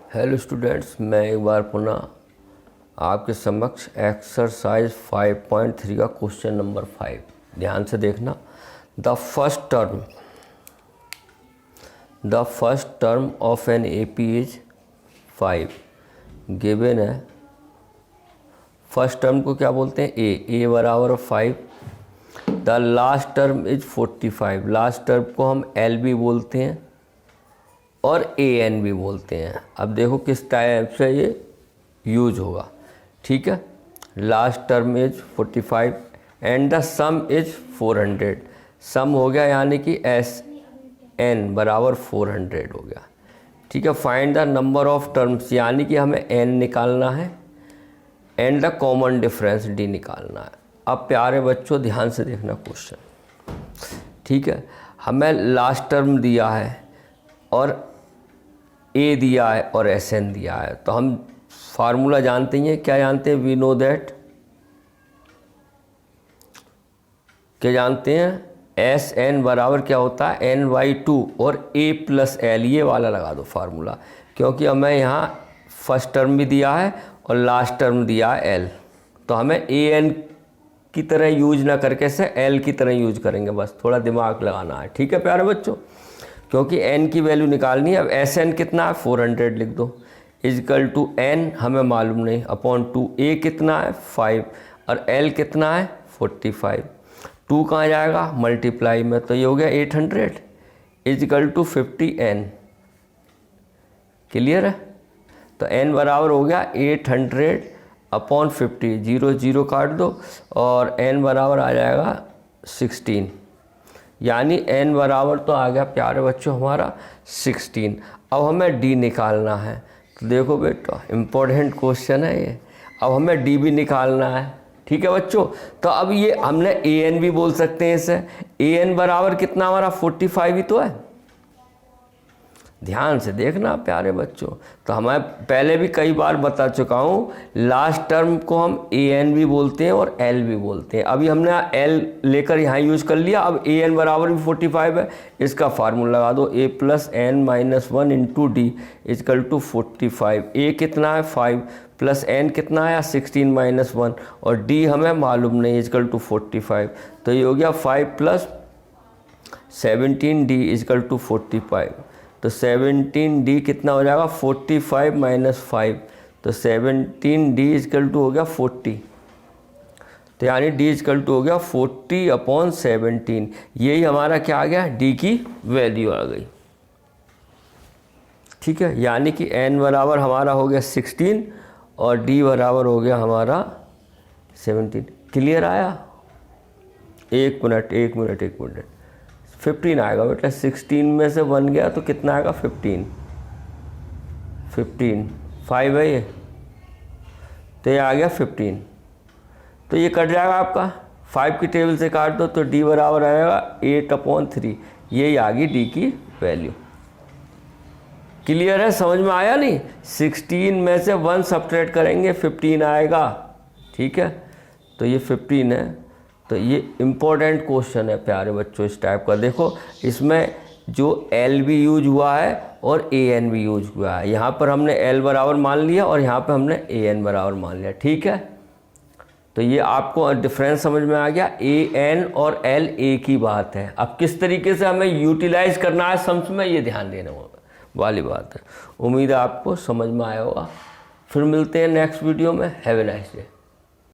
Hello students, मैं एक बार पुनः आपके समक्ष एक्सरसाइज 5.3 का क्वेश्चन नंबर 5 ध्यान से देखना। The first term of an AP is 5 given है। फर्स्ट टर्म को क्या बोलते हैं? ए बराबर 5। The last term is 45। Last term को हम एल भी बोलते हैं और ए एन भी बोलते हैं। अब देखो किस टाइप से ये यूज होगा। ठीक है, last term is 45 and the some is 400। सम हो गया यानी कि एस एन बराबर 400 हो गया। ठीक है, find the number of terms यानी कि हमें एन निकालना है and the common difference D निकालना है। अब प्यारे बच्चों ध्यान से देखना क्वेश्चन। ठीक है, हमें लास्ट टर्म दिया है और ए दिया है और एस एन दिया है, तो हम फार्मूला जानते हैं। क्या जानते हैं? वी नो दैट, क्या जानते हैं? एस एन बराबर क्या होता है? एन बाई 2 और ए प्लस एल, ये वाला लगा दो फार्मूला, क्योंकि हमें यहाँ फर्स्ट टर्म भी दिया है और लास्ट टर्म दिया है एल, तो हमें ए एन की तरह यूज ना करके से एल की तरह यूज करेंगे। बस थोड़ा दिमाग लगाना है। ठीक है प्यारे बच्चों, क्योंकि n की वैल्यू निकालनी है। अब एस एन कितना है? 400 लिख दो, इजकल टू n हमें मालूम नहीं, अपॉन 2। a कितना है? 5 और l कितना है? 45। 2 कहाँ जाएगा? मल्टीप्लाई में, तो ये हो गया 800 इजकल टू 50n। क्लियर है? तो n बराबर हो गया 800 अपॉन 50। 0 0 काट दो और n बराबर आ जाएगा 16, यानी n बराबर तो आ गया प्यारे बच्चों हमारा 16। अब हमें d निकालना है। तो देखो बेटा, इम्पोर्टेंट क्वेश्चन है ये। अब हमें d भी निकालना है। ठीक है बच्चों, तो अब ये हमने an भी बोल सकते हैं इसे। an बराबर कितना हमारा? 45 ही तो है। ध्यान से देखना प्यारे बच्चों, तो हमें पहले भी कई बार बता चुका हूँ, लास्ट टर्म को हम ए एन भी बोलते हैं और एल भी बोलते हैं। अभी हमने एल लेकर यहाँ यूज़ कर लिया। अब ए एन बराबर भी 45 है, इसका फार्मूला लगा दो, A plus N minus 1 into D equal to 45। A कितना है? 5 प्लस एन कितना आया? 16 माइनस 1 और डी हमें मालूम नहीं, इजकल टू 45। तो ये हो गया 5 प्लस 17 डी इजकल टू 45। तो 17d कितना हो जाएगा? 45 माइनस 5, तो 17d इजकल टू हो गया 40। तो यानी d इजकल टू हो गया 40 अपॉन 17। यही हमारा क्या आ गया? d की वैल्यू आ गई। ठीक है, यानी कि n बराबर हमारा हो गया 16 और d बराबर हो गया हमारा 17। क्लियर आया? एक मिनट 15 आएगा बेटा। 16 में से 1 गया तो कितना आएगा? 15 5 है ये, तो ये आ गया 15। तो ये कट जाएगा आपका, 5 की टेबल से काट दो तो d बराबर आएगा 8/3। यही आ गई d की वैल्यू। क्लियर है? समझ में आया नहीं? 16 में से 1 सब्ट्रैक्ट करेंगे 15 आएगा। ठीक है, तो ये 15 है। तो ये इम्पोर्टेंट क्वेश्चन है प्यारे बच्चों इस टाइप का। देखो इसमें जो एल भी यूज हुआ है और ए एन भी यूज हुआ है। यहाँ पर हमने एल बराबर मान लिया और यहाँ पर हमने ए एन बराबर मान लिया। ठीक है, तो ये आपको डिफरेंस समझ में आ गया। ए एन और एल एक ही बात है। अब किस तरीके से हमें यूटिलाइज करना है सम्स में, ये ध्यान देने वाली बात है। उम्मीद है आपको समझ में आया होगा। फिर मिलते हैं नेक्स्ट वीडियो में। Have a nice day.